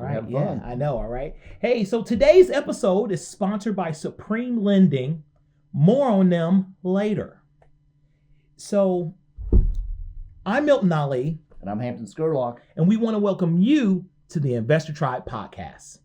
right. Have Yeah, fun. I know. All right. Hey, so today's episode is sponsored by Supreme Lending. More on them later. So I'm Milton Ali, And I'm Hampton Scurlock. and we want to welcome you to the Investor Tribe podcast.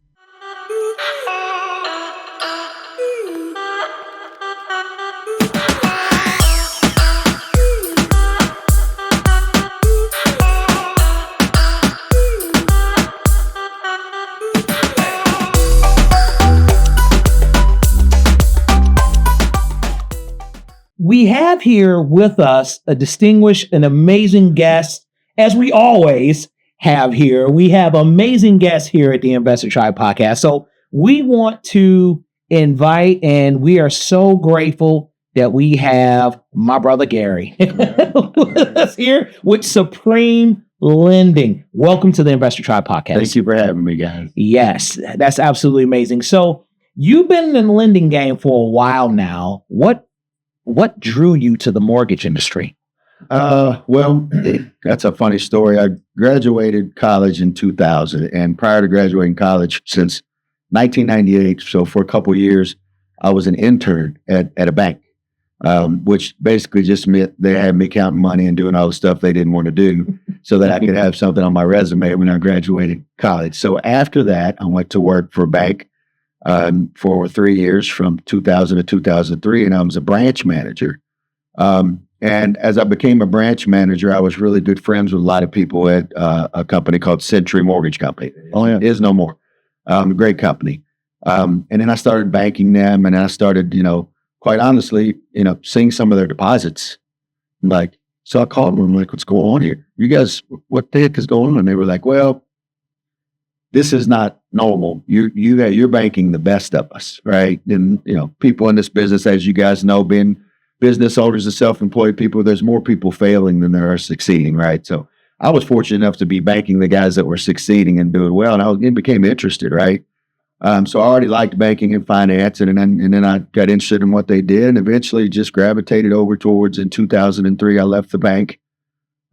We have here with us a distinguished and amazing guest, as we always have here. We have amazing guests here at the Investor Tribe podcast. So we want to invite, and we are so grateful that we have my brother Garry with us here with Supreme Lending. Welcome to the Investor Tribe podcast. Thank you for having me, guys. Yes, that's absolutely amazing. So you've been in the lending game for a while now. What drew you to the mortgage industry? Well, that's a funny story. I graduated college in 2000, and prior to graduating college, since 1998, so for a couple of years, I was an intern at a bank, which basically just meant they had me counting money and doing all the stuff they didn't want to do so that I could have something on my resume when I graduated college. So after that, I went to work for a bank for 3 years from 2000 to 2003, and I was a branch manager. And as I became a branch manager, I was really good friends with a lot of people at a company called Century Mortgage Company. Oh, yeah. It is no more. Great company. And then I started banking them, and I started, quite honestly, seeing some of their deposits. So I called them, like, what's going on here? You guys, what the heck is going on? And they were like, well, this is not normal. You're banking the best of us, right? And people in this business, as you guys know, being business owners and self-employed people, there's more people failing than there are succeeding, right? So I was fortunate enough to be banking the guys that were succeeding and doing well, and I became interested, right? So I already liked banking and finance, and then I got interested in what they did, and eventually just gravitated over towards. In 2003, I left the bank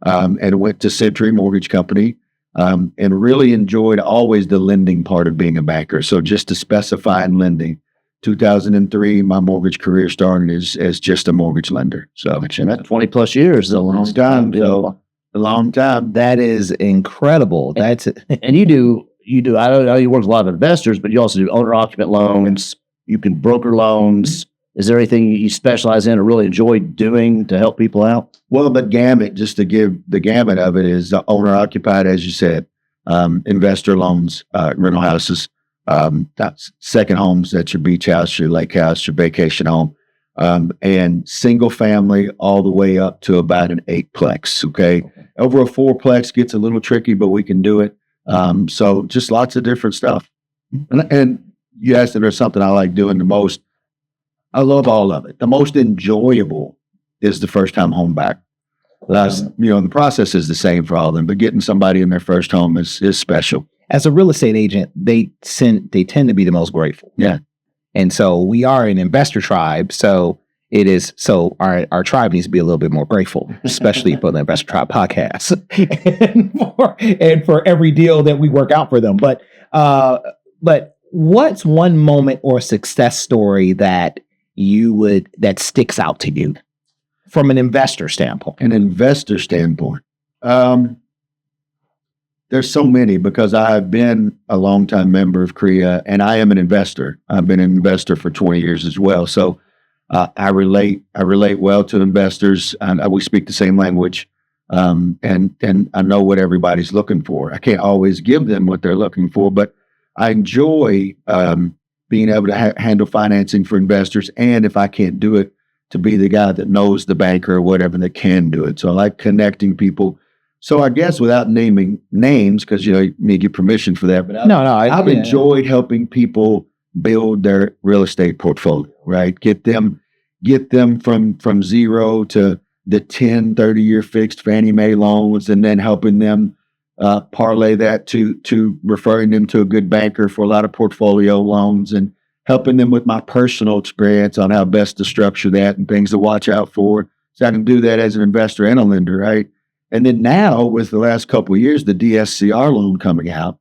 and went to Century Mortgage Company. And really enjoyed always the lending part of being a banker. So just to specify in lending, 2003, my mortgage career started as just a mortgage lender. So That's 20 plus years is a long time. So a long time. That is incredible. That's And you do, I don't know, you work with a lot of investors, but you also do owner occupant loans. You can broker loans. Is there anything you specialize in or really enjoy doing to help people out? Well, the gamut, just to give the gamut of it, is owner occupied, as you said, investor loans, rental houses, that's second homes, that's your beach house, your lake house, your vacation home, and single family all the way up to about an 8-plex. Okay. Over a 4-plex gets a little tricky, but we can do it. So just lots of different stuff. And you asked if there's something I like doing the most. I love all of it. The most enjoyable is the first time home back. The process is the same for all of them, but getting somebody in their first home is special. as a real estate agent, they tend to be the most grateful. Yeah. And so we are an investor tribe. So our tribe needs to be a little bit more grateful, especially for the Investor Tribe podcast and for every deal that we work out for them. But what's one moment or success story that sticks out to you from an investor standpoint? An investor standpoint. There's so many, because I've been a longtime member of CREA and I am an investor. I've been an investor for 20 years as well. So I relate well to investors, and we speak the same language. And I know what everybody's looking for. I can't always give them what they're looking for, but I enjoy being able to handle financing for investors. And if I can't do it, to be the guy that knows the banker or whatever that can do it. So I like connecting people. So I guess without naming names, because you need your permission for that, but I've enjoyed helping people build their real estate portfolio, right? Get them from zero to the 10, 30-year fixed Fannie Mae loans, and then helping them parlay that to referring them to a good banker for a lot of portfolio loans, and helping them with my personal experience on how best to structure that and things to watch out for. So I can do that as an investor and a lender, right? And then now, with the last couple of years, the DSCR loan coming out,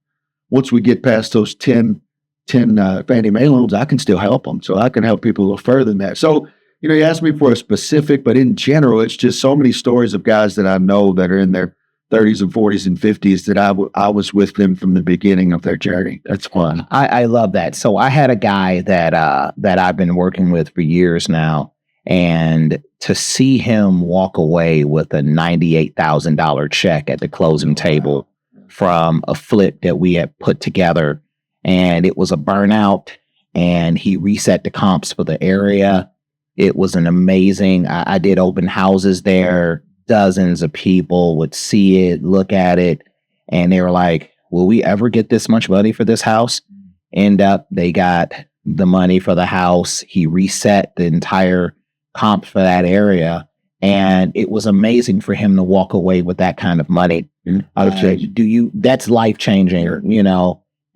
once we get past those 10 Fannie Mae loans, I can still help them. So I can help people a little further than that. So, you asked me for a specific, but in general, it's just so many stories of guys that I know that are in their 30s and 40s and 50s that I was with them from the beginning of their journey. That's fun. I love that. So I had a guy that I've been working with for years now, and to see him walk away with a $98,000 check at the closing table from a flip that we had put together, and it was a burnout, and he reset the comps for the area. It was an amazing, I did open houses there. Dozens of people would see it, look at it, and they were like, will we ever get this much money for this house? End up, they got the money for the house. He reset the entire comp for that area. And it was amazing for him to walk away with that kind of money. Out of change. That's life changing,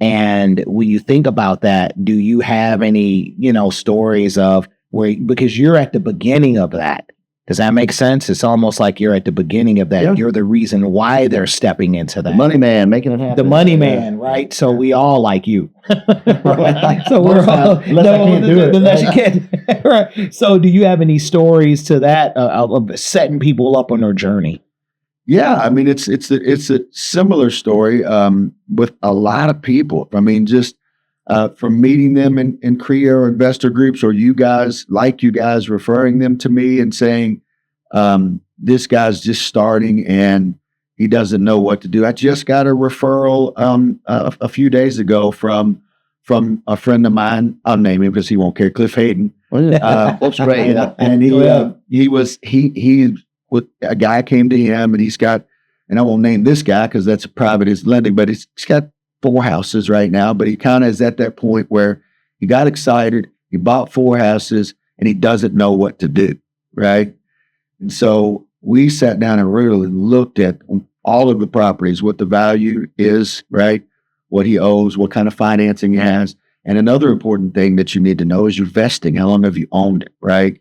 And when you think about that, do you have any, stories of where, because you're at the beginning of that? Does that make sense? It's almost like you're at the beginning of that. Yeah. You're the reason why they're stepping into that. The money man, making it happen. The money man, right? So we all like you. Right. So we're all, unless I can't do it. Unless you can't. Right. So do you have any stories to that of setting people up on their journey? Yeah, I mean, it's a similar story with a lot of people. I mean, just from meeting them in CREA or investor groups, or you guys referring them to me and saying, this guy's just starting and he doesn't know what to do. I just got a referral a few days ago from a friend of mine. I'll name him because he won't care. Cliff Hayden. That's great. And a guy came to him, and he's got, and I won't name this guy because that's private, his lending, but he's got 4 houses right now, but he kind of is at that point where he got excited, he bought 4 houses, and he doesn't know what to do, right? And so we sat down and really looked at all of the properties, what the value is, right? What he owes, what kind of financing he has. And another important thing that you need to know is your vesting. How long have you owned it, right?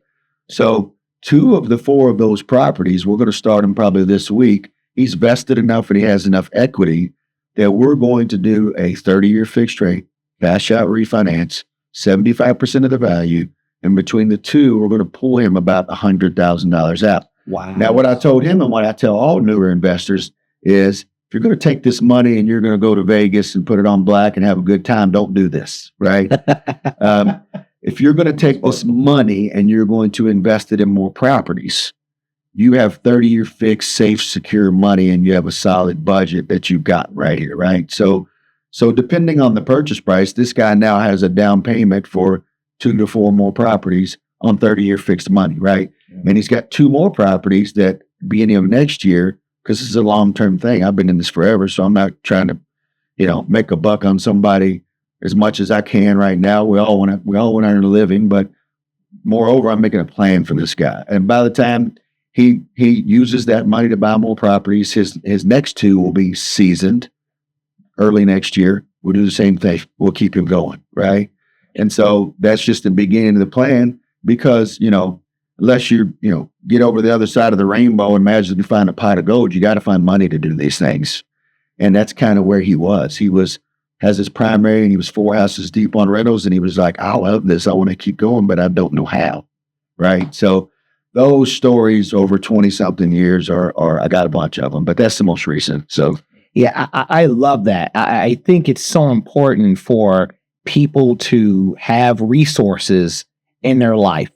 So 2 of the 4 of those properties, we're going to start him probably this week. He's vested enough and he has enough equity that we're going to do a 30-year fixed rate, cash out refinance, 75% of the value. And between the 2, we're going to pull him about $100,000 out. Wow. Now, what I told him and what I tell all newer investors is, if you're going to take this money and you're going to go to Vegas and put it on black and have a good time, don't do this, right? If you're going to take this money and you're going to invest it in more properties, you have 30-year fixed, safe, secure money, and you have a solid budget that you've got right here, right? So depending on the purchase price, this guy now has a down payment for 2 to 4 more properties on 30-year fixed money, right? Yeah. And he's got 2 more properties that beginning of next year, because this is a long-term thing. I've been in this forever, so I'm not trying to, make a buck on somebody as much as I can right now. We all want to earn a living, but moreover, I'm making a plan for this guy. And by the time he uses that money to buy more properties, his next 2 will be seasoned early next year. We'll do the same thing. We'll keep him going, right? And so that's just the beginning of the plan, because, unless you get over the other side of the rainbow and magically find a pot of gold, you got to find money to do these things. And that's kind of where he was. He has his primary, and he was 4 houses deep on rentals, and he was like, I love this. I want to keep going, but I don't know how, right? So those stories over 20-something years are I got a bunch of them, but that's the most recent. So yeah, I love that. I think it's so important for people to have resources in their life.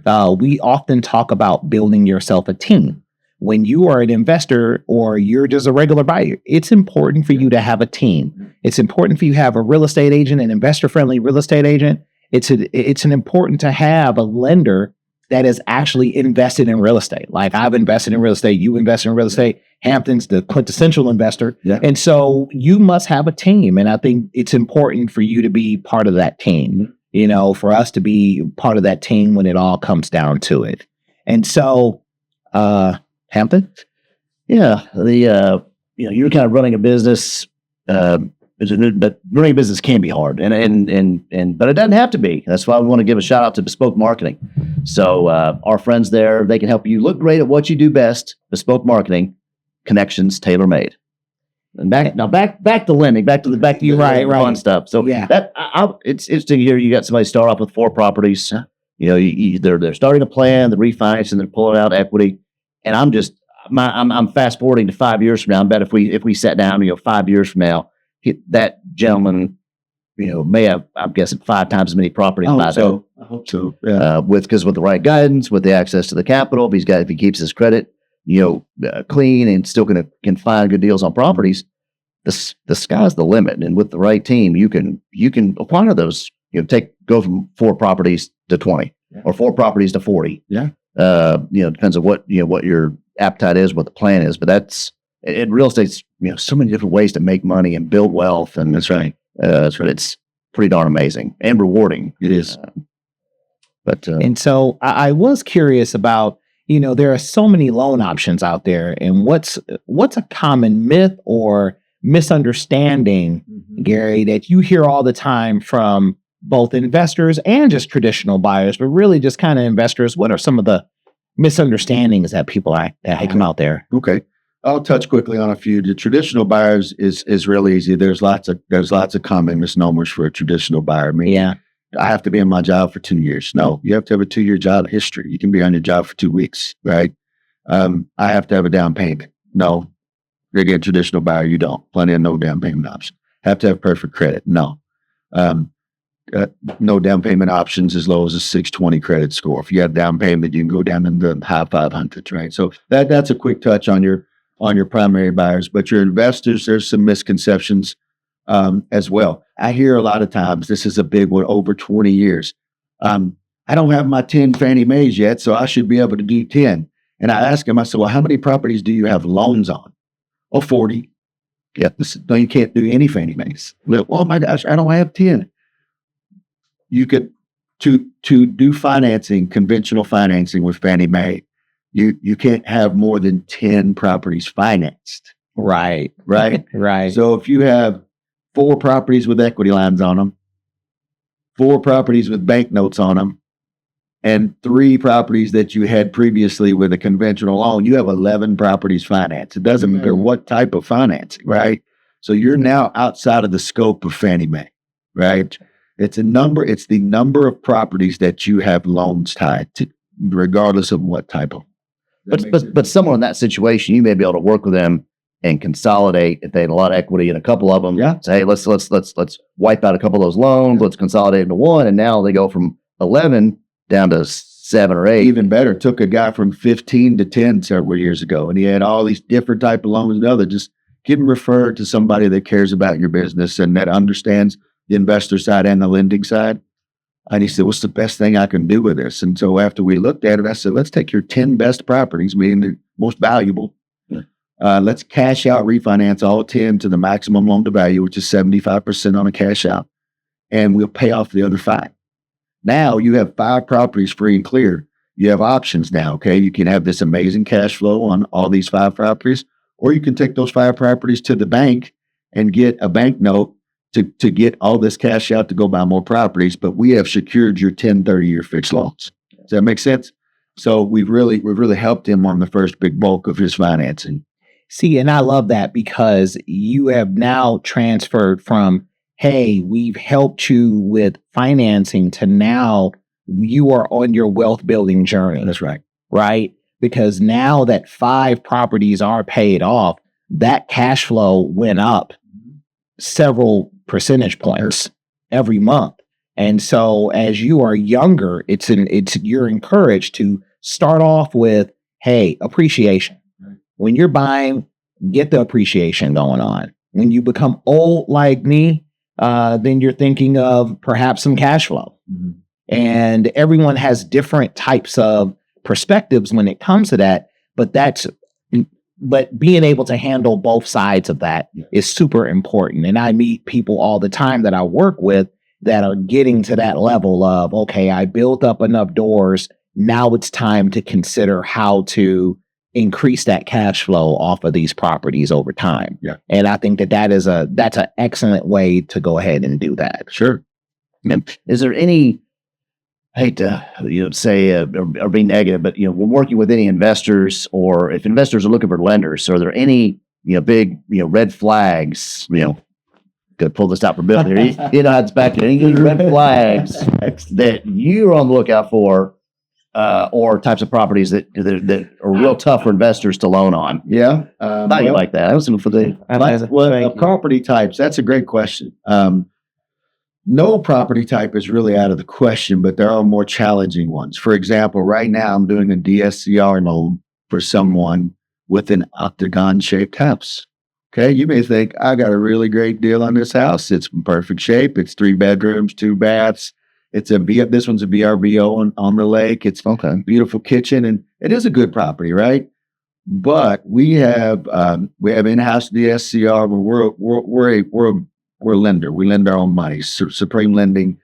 We often talk about building yourself a team. When you are an investor or you're just a regular buyer, it's important for you to have a team. It's important for you to have a real estate agent, an investor-friendly real estate agent. It's important to have a lender that is actually invested in real estate. Like, I've invested in real estate, you invest in real estate, Hampton's the quintessential investor. Yeah. And so you must have a team. And I think it's important for you to be part of that team, for us to be part of that team when it all comes down to it. And so, Hampton? Yeah, you're kind of running a business, but running a business can be hard, but it doesn't have to be. That's why we want to give a shout out to Bespoke Marketing. So our friends there, they can help you look great at what you do best. Bespoke Marketing, connections tailor made. And back to lending, back to You're right. fun stuff. So Yeah. it's interesting to hear you got somebody start off with 4 properties. You know, they're starting a plan, they're refinancing, they're pulling out equity, and I'm fast forwarding to 5 years from now. I bet if we sat down, 5 years from now, that gentleman, may have, I'm guessing, 5 times as many properties by then. I hope so. Yeah. Because with the right guidance, with the access to the capital, if he keeps his credit, clean and still can find good deals on properties, the sky's the limit. And with the right team, you can acquire those. Go from 4 properties to 20, or 4 properties to 40. Yeah. Depends on what your appetite is, what the plan is. But that's in real estate. So many different ways to make money and build wealth, and That's right. it's pretty darn amazing and rewarding. It is. And so I was curious about, there are so many loan options out there, and what's a common myth or misunderstanding, Garry, that you hear all the time from both investors and just traditional buyers, but really just kind of investors? What are some of the misunderstandings that people that come out there? Okay. I'll touch quickly on a few. The traditional buyers is really easy. There's lots of common misnomers for a traditional buyer. I mean, I have to be in my job for 2 years. No, you have to have a 2-year job history. You can be on your job for 2 weeks, right? I have to have a down payment. No, you're a traditional buyer. You don't. Plenty of no down payment option. Have to have perfect credit. No. No down payment options as low as a 620 credit score. If you have down payment, you can go down in the high 500s, right? So that's a quick touch on your primary buyers. But your investors, there's some misconceptions as well. I hear a lot of times, this is a big one, over 20 years. I don't have my 10 Fannie Mae's yet, so I should be able to do 10. And I ask them, I said, well, how many properties do you have loans on? Oh, 40. Yeah, no, you can't do any Fannie Mae's. Oh my gosh, I don't have 10. You could, to do financing, conventional financing with Fannie Mae, you can't have more than 10 properties financed. Right. Right. So if you have 4 properties with equity lines on them, 4 properties with bank notes on them, and 3 properties that you had previously with a conventional loan, you have 11 properties financed. It doesn't matter what type of financing, right? So you're now outside of the scope of Fannie Mae, right? It's the number of properties that you have loans tied to, regardless of what type of. But someone in that situation, you may be able to work with them and consolidate if they had a lot of equity in a couple of them. Yeah. Say, hey, let's wipe out a couple of those loans. Let's consolidate into one, and now they go from 11 down to 7 or 8. Even better, took a guy from 15 to 10 several years ago, and he had all these different type of loans and other. Just get him referred to somebody that cares about your business and that understands the investor side and the lending side. And he said, what's the best thing I can do with this? And so after we looked at it, I said, let's take your 10 best properties, being the most valuable. Let's cash out, refinance all 10 to the maximum loan to value, which is 75% on a cash out. And we'll pay off the other 5. Now you have 5 properties free and clear. You have options now, okay? You can have this amazing cash flow on all these 5 properties, or you can take those 5 properties to the bank and get a bank note to get all this cash out to go buy more properties, but we have secured your 10, 30-year fixed loans. Does that make sense? So we've really helped him on the first big bulk of his financing. See, and I love that because you have now transferred from, hey, we've helped you with financing, to now you are on your wealth building journey. That's right. Right? Because now that 5 properties are paid off, that cash flow went up several percentage points every month. And so as you are younger, you're encouraged to start off with, hey, appreciation. Right. When you're buying, get the appreciation going on. When you become old like me, then you're thinking of perhaps some cash flow. Mm-hmm. And everyone has different types of perspectives when it comes to that, but being able to handle both sides of that is super important. And I meet people all the time that I work with that are getting to that level of, okay, I built up enough doors. Now it's time to consider how to increase that cash flow off of these properties over time. Yeah. And I think that's an excellent way to go ahead and do that. Sure. Is there any, I hate to say or be negative, but when working with any investors, or if investors are looking for lenders, are there any big, red flags, gonna pull this out for Bill here. You know how it's back there. Any red flags that you're on the lookout for, or types of properties that are real tough for investors to loan on? Yeah. Not you like that. I was looking for the property types. That's a great question. No property type is really out of the question, but there are more challenging ones. For example, right now I'm doing a DSCR loan for someone with an octagon-shaped house. Okay, you may think, I got a really great deal on this house. It's in perfect shape. It's 3 bedrooms, 2 baths. This one's a VRBO on the lake. It's a beautiful kitchen, and it is a good property, right? But we have in-house DSCR. We're a lender. We lend our own money. Supreme Lending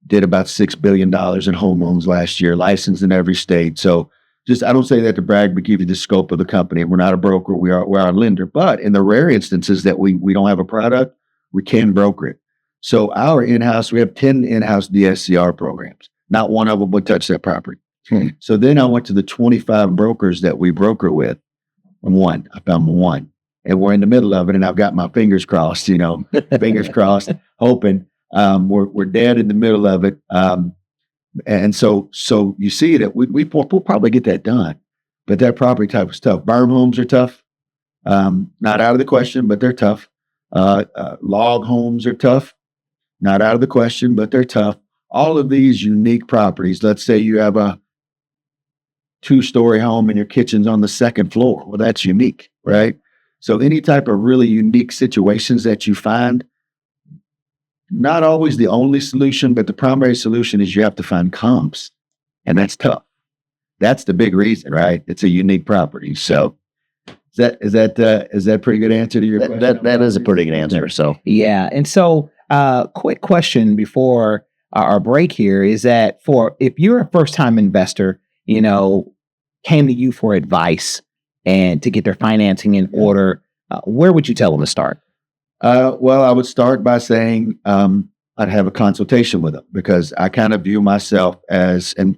did about $6 billion in home loans last year, licensed in every state. So I don't say that to brag, but give you the scope of the company. We're not a broker. We're a lender. But in the rare instances that we don't have a product, we can broker it. So we have 10 in-house DSCR programs. Not one of them would touch that property. So then I went to the 25 brokers that we broker with. I found one. And we're in the middle of it, and I've got my fingers crossed, fingers crossed, hoping. We're dead in the middle of it. And so you see that we'll probably get that done. But that property type is tough. Berm homes are tough. Not out of the question, but they're tough. Log homes are tough. Not out of the question, but they're tough. All of these unique properties, let's say you have a 2-story home and your kitchen's on the 2nd floor. Well, that's unique, right? So any type of really unique situations that you find, not always the only solution, but the primary solution is you have to find comps, and that's tough. That's the big reason, right? It's a unique property. So is that a pretty good answer to your question? That is a pretty good answer. So Yeah. And so quick question before our break here is that if you're a first-time investor, came to you for advice and to get their financing in order, where would you tell them to start? Well, I would start by saying I'd have a consultation with them, because I kind of view myself as, I'm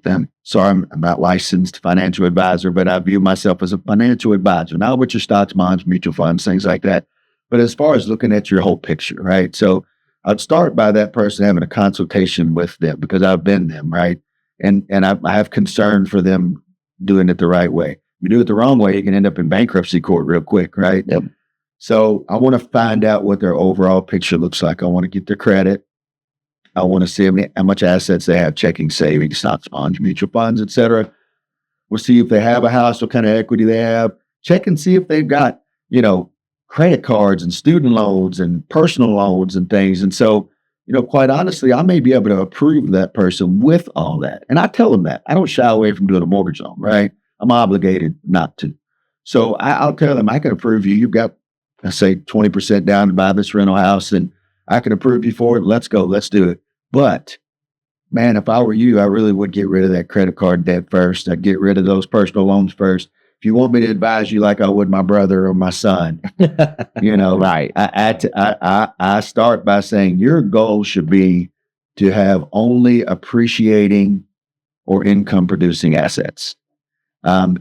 not licensed financial advisor, but I view myself as a financial advisor, not with your stocks, bonds, mutual funds, things like that. But as far as looking at your whole picture, right? So I'd start by that person having a consultation with them, because I've been them, right? And I have concern for them doing it the right way. If you do it the wrong way, you can end up in bankruptcy court real quick, right? Yep. So I want to find out what their overall picture looks like. I want to get their credit. I want to see how much assets they have, checking, savings, stocks, bonds, mutual funds, et cetera. We'll see if they have a house, what kind of equity they have. Check and see if they've got, credit cards and student loans and personal loans and things. And so, quite honestly, I may be able to approve that person with all that. And I tell them that. I don't shy away from doing a mortgage loan, right? I'm obligated not to. So I'll tell them, I can approve you. You've got, I say, 20% down to buy this rental house, and I can approve you for it. Let's go. Let's do it. But man, if I were you, I really would get rid of that credit card debt first. I'd get rid of those personal loans first. If you want me to advise you like I would my brother or my son, Right. I start by saying your goal should be to have only appreciating or income producing assets. And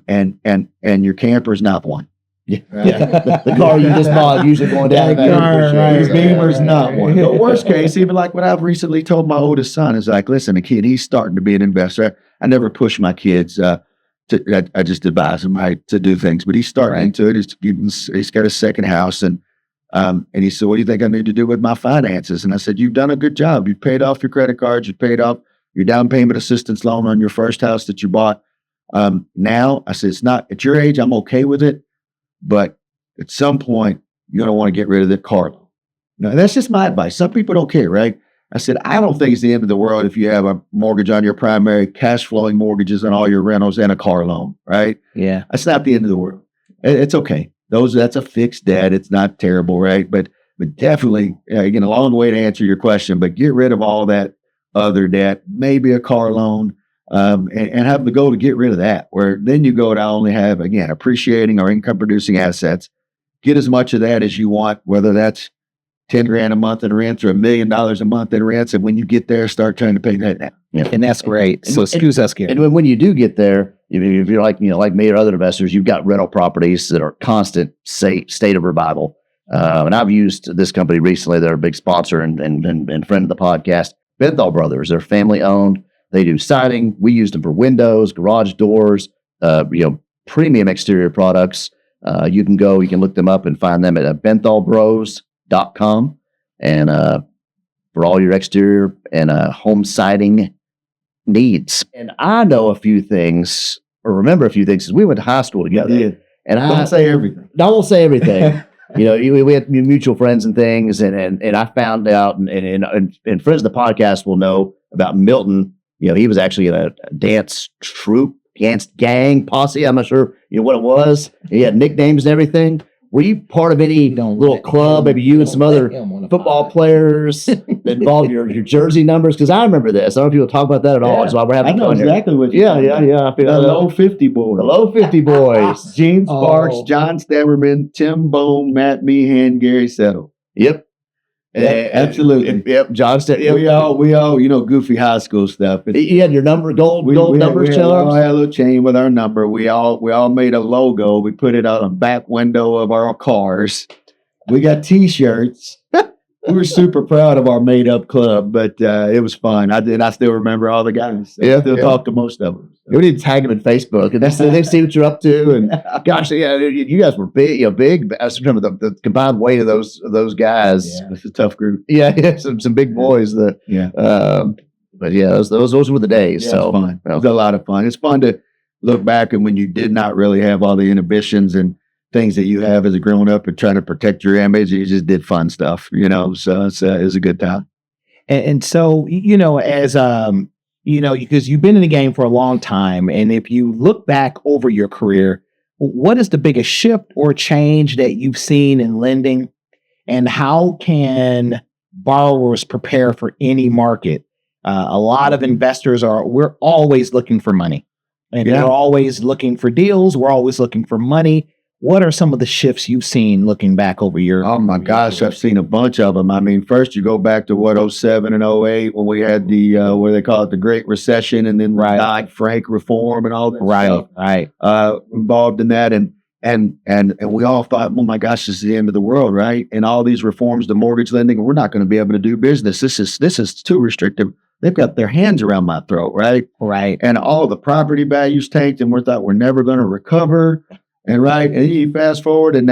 your camper is not one. Yeah. The car you just bought usually going down. Your Beamer's not one. The worst case, even like what I've recently told my oldest son, is like, listen, a kid, he's starting to be an investor. I never push my kids. I just advise him to do things, but he's starting into it. He's got a second house, and he said, "What do you think I need to do with my finances?" And I said, "You've done a good job. You've paid off your credit cards. You've paid off your down payment assistance loan on your first house that you bought. Now," I said, "it's not at your age. I'm okay with it. But at some point, you're going to want to get rid of the car loan." Now, that's just my advice. Some people don't care, right? I said, I don't think it's the end of the world if you have a mortgage on your primary, cash flowing mortgages on all your rentals, and a car loan, right? Yeah. That's not the end of the world. It's okay. That's a fixed debt. It's not terrible, right? But definitely, again, a long way to answer your question, but get rid of all that other debt, maybe a car loan, and have the goal to get rid of that, where then you go to only have, again, appreciating or income producing assets. Get as much of that as you want, whether that's $10,000 a month in rents or $1 million a month in rents. And when you get there, start trying to pay that down. Yeah. And that's great. So excuse us, Garry. And when you do get there, if you're like, like me or other investors, you've got rental properties that are constant state of revival. And I've used this company recently. They're a big sponsor and friend of the podcast. Benthall Brothers. They're family owned. They do siding. We use them for windows, garage doors, premium exterior products. You can look them up and find them at benthallbros.com. And for all your exterior and home siding needs. And I know a few things, or remember a few things, because we went to high school together. Yeah. And I Don't say everything. I won't say everything. We had mutual friends and things, and I found out, and friends of the podcast will know about Milton. He was actually in a dance troupe, dance gang, posse. I'm not sure, what it was. He had nicknames and everything. Were you part of any little club? Maybe you and some other football players involved your jersey numbers? Because I remember this. I don't know if you'll talk about that at all. That's why we're having I know fun here. exactly what you're talking about. The low 50 boys. The low 50 boys. Gene Sparks, John Stammerman, Tim Bone, Matt Meehan, Gary Settle. Yep. Absolutely. Yep. John Stammerman. We all, goofy high school stuff. You had your number, gold numbers, we all had a little chain with our number. We all made a logo. We put it on the back window of our cars. We got T-shirts. We were super proud of our made-up club, but it was fun. I still remember all the guys. I still talk to most of them. We need to tag them in Facebook, and they see what you're up to. And gosh, you guys were big. Big. I just remember the combined weight of those guys. Yeah, it's a tough group. Yeah, some big boys. But those were the days. Yeah, so it was fun. It was a lot of fun. It's fun to look back and when you did not really have all the inhibitions and things that you have as a grown up and trying to protect your image. You just did fun stuff, so it was a good time. And so, as, because you've been in the game for a long time. And if you look back over your career, what is the biggest shift or change that you've seen in lending? And how can borrowers prepare for any market? A lot of investors we're always looking for money. And we're always looking for deals. We're always looking for money. What are some of the shifts you've seen looking back over your? Oh my gosh, I've seen a bunch of them. I mean, first you go back to 07 and 08 when we had the what they call it, the Great Recession, and then Dodd-Frank reform and all that stuff. Right. Involved in that, and we all thought, oh my gosh, this is the end of the world, right? And all these reforms to mortgage lending, we're not going to be able to do business. This is too restrictive. They've got their hands around my throat, right? Right. And all the property values tanked, and we thought we're never going to recover. And you fast forward, and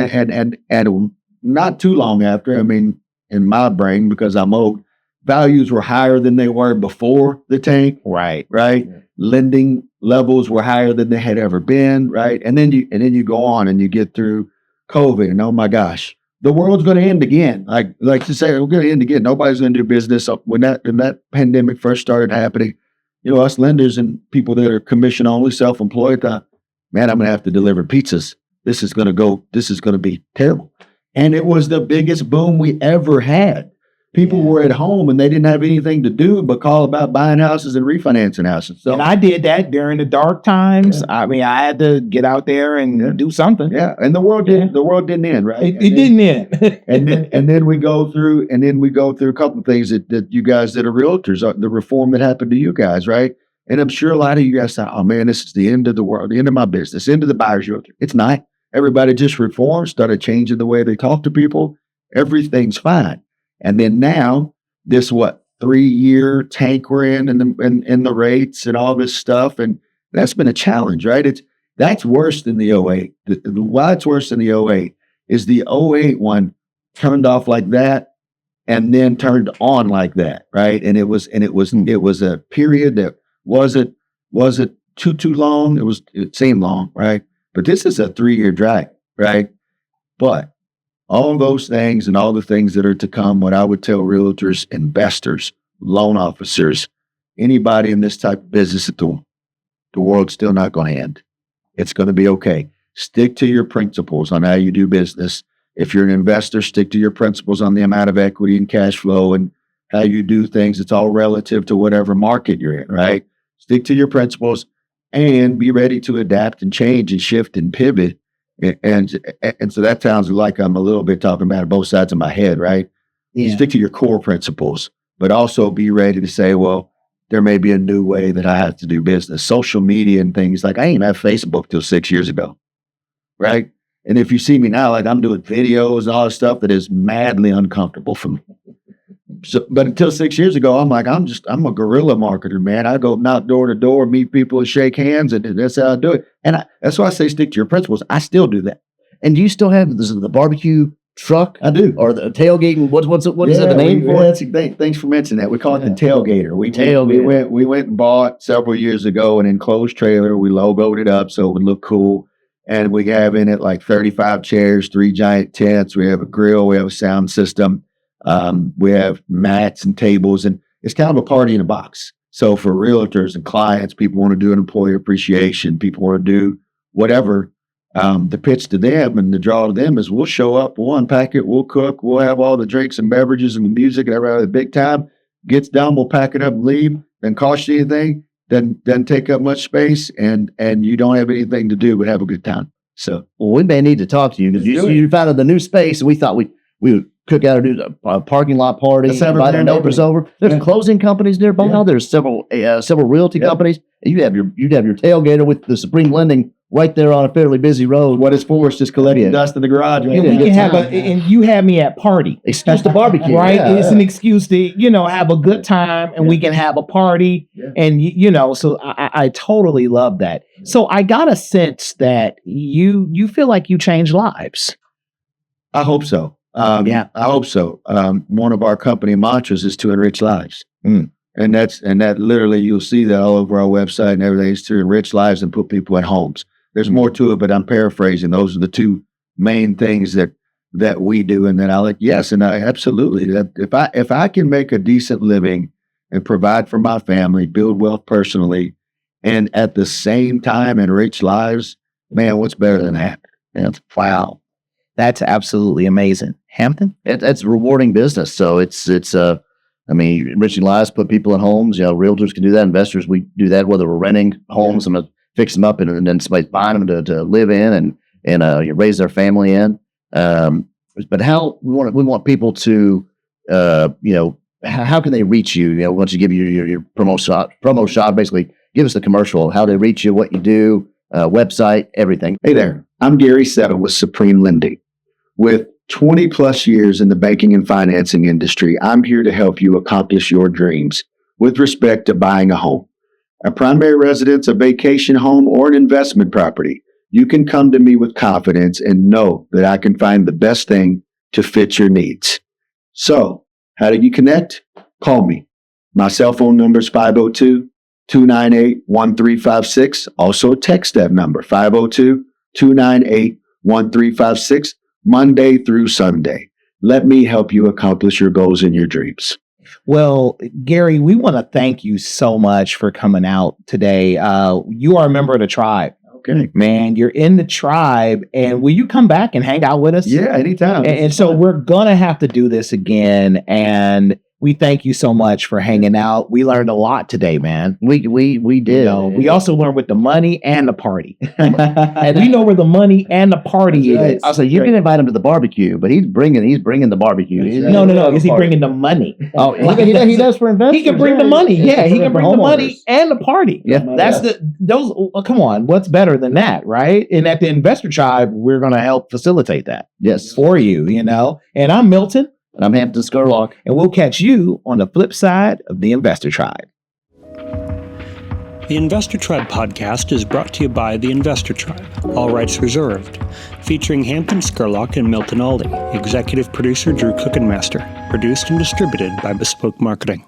not too long after, I mean, in my brain, because I'm old, values were higher than they were before the tank. Right. Yeah. Lending levels were higher than they had ever been. Right. And then you go on and you get through COVID, and oh my gosh, the world's going to end again. Like to say, we're going to end again. Nobody's going to do business. When that pandemic first started happening, us lenders and people that are commission only, self-employed, thought, man, I'm going to have to deliver pizzas. This is going to be terrible. And it was the biggest boom we ever had. People were at home and they didn't have anything to do but call about buying houses and refinancing houses. So, and I did that during the dark times. Yeah. I mean, I had to get out there and do something. Yeah. And the world didn't end, right? It didn't end. and then we go through a couple of things that you guys that are realtors, the reform that happened to you guys, right? And I'm sure a lot of you guys thought, oh man, this is the end of the world, the end of my business, the end of the buyer's realtor. It's not. Everybody just reformed, started changing the way they talk to people. Everything's fine. And then now, this 3-year tank we're in and the rates and all this stuff, and that's been a challenge, right? That's worse than the 08. Why it's worse than the 08 is the 08 one turned off like that and then turned on like that, right? And it was a period that wasn't too long. It seemed long, right? But this is a 3-year drag, right? But all those things and all the things that are to come, what I would tell realtors, investors, loan officers, anybody in this type of business, the world's still not going to end. It's going to be okay. Stick to your principles on how you do business. If you're an investor, stick to your principles on the amount of equity and cash flow and how you do things. It's all relative to whatever market you're in, right? Stick to your principles and be ready to adapt and change and shift and pivot. And so that sounds like I'm a little bit talking about both sides of my head, right? Yeah. Stick to your core principles, but also be ready to say, well, there may be a new way that I have to do business. Social media and things like I ain't have Facebook till 6 years ago, right? And if you see me now, like I'm doing videos and all this stuff that is madly uncomfortable for me. So, but until 6 years ago, I'm a guerrilla marketer, man. I go knock door to door, meet people and shake hands, and that's how I do it. And that's why I say stick to your principles. I still do that. And do you still have the barbecue truck? I do. Or the tailgating? What is it the name for it? Thanks for mentioning that. We call it the tailgater. We went and bought several years ago an enclosed trailer. We logoed it up so it would look cool. And we have in it like 35 chairs, 3 giant tents. We have a grill. We have a sound system. We have mats and tables, and it's kind of a party in a box. So for realtors and clients, people want to do an employee appreciation. People want to do whatever. The pitch to them and the draw to them is we'll show up, we'll unpack it, we'll cook, we'll have all the drinks and beverages and the music and everything. The big time gets done, we'll pack it up and leave. Doesn't cost you anything. Doesn't take up much space, and you don't have anything to do but have a good time. So, well, we may need to talk to you because you found the new space, and we thought we would cook out a parking lot party. Let's have invite our neighbors over. There's closing companies nearby. Yeah. There's several realty companies. And you'd have your tailgater with the Supreme Lending right there on a fairly busy road. what it's for is just collecting dust in the garage. And we can have and you have me at party. Excuse to barbecue, Right? Yeah. It's an excuse to, have a good time, and we can have a party. Yeah. And, so I totally love that. So I got a sense that you feel like you changed lives. I hope so. I hope so. One of our company mantras is to enrich lives. And that literally, you'll see that all over our website and everything, is to enrich lives and put people in homes. There's more to it, but I'm paraphrasing. Those are the two main things that we do. And then yes, and I absolutely, that if I can make a decent living and provide for my family, build wealth personally, and at the same time enrich lives, man, what's better than that? Wow. That's absolutely amazing. Hampton? It's rewarding business. So it's enriching lives, put people in homes. Realtors can do that. Investors, we do that, whether we're renting homes and fix them up and then somebody's buying them to live in and raise their family in. But how we want people to, how can they reach you? Once you give your promo shot, basically give us the commercial, how they reach you, what you do, website, everything. Hey there, I'm Garry Settle with Supreme Lending. With 20 plus years in the banking and financing industry, I'm here to help you accomplish your dreams with respect to buying a home, a primary residence, a vacation home, or an investment property. You can come to me with confidence and know that I can find the best thing to fit your needs. So, how do you connect? Call me. My cell phone number is 502-298-1356. Also text that number, 502-298-1356. Monday through Sunday. Let me help you accomplish your goals and your dreams. Well, Garry, we want to thank you so much for coming out today. You are a member of the tribe. Okay. Man, you're in the tribe. And will you come back and hang out with us? Yeah, anytime. And so we're going to have to do this again. And we thank you so much for hanging out. We learned a lot today, man. We did. We also learned with the money and the party. And we know where the money and the party is. I said, you can invite him to the barbecue, but he's bringing the barbecue. No. Is he bringing the money? Oh, he does for investors. He can bring the money. Yeah, he can bring the money and the party. Yeah. Come on, what's better than that, right? And at the Investor Tribe, we're going to help facilitate that. Yes. For you, And I'm Milton. And I'm Hampton Scurlock. And we'll catch you on the flip side of the Investor Tribe. The Investor Tribe podcast is brought to you by the Investor Tribe, all rights reserved, featuring Hampton Scurlock and Milton Aldi, executive producer Drew Cookenmaster, produced and distributed by Bespoke Marketing.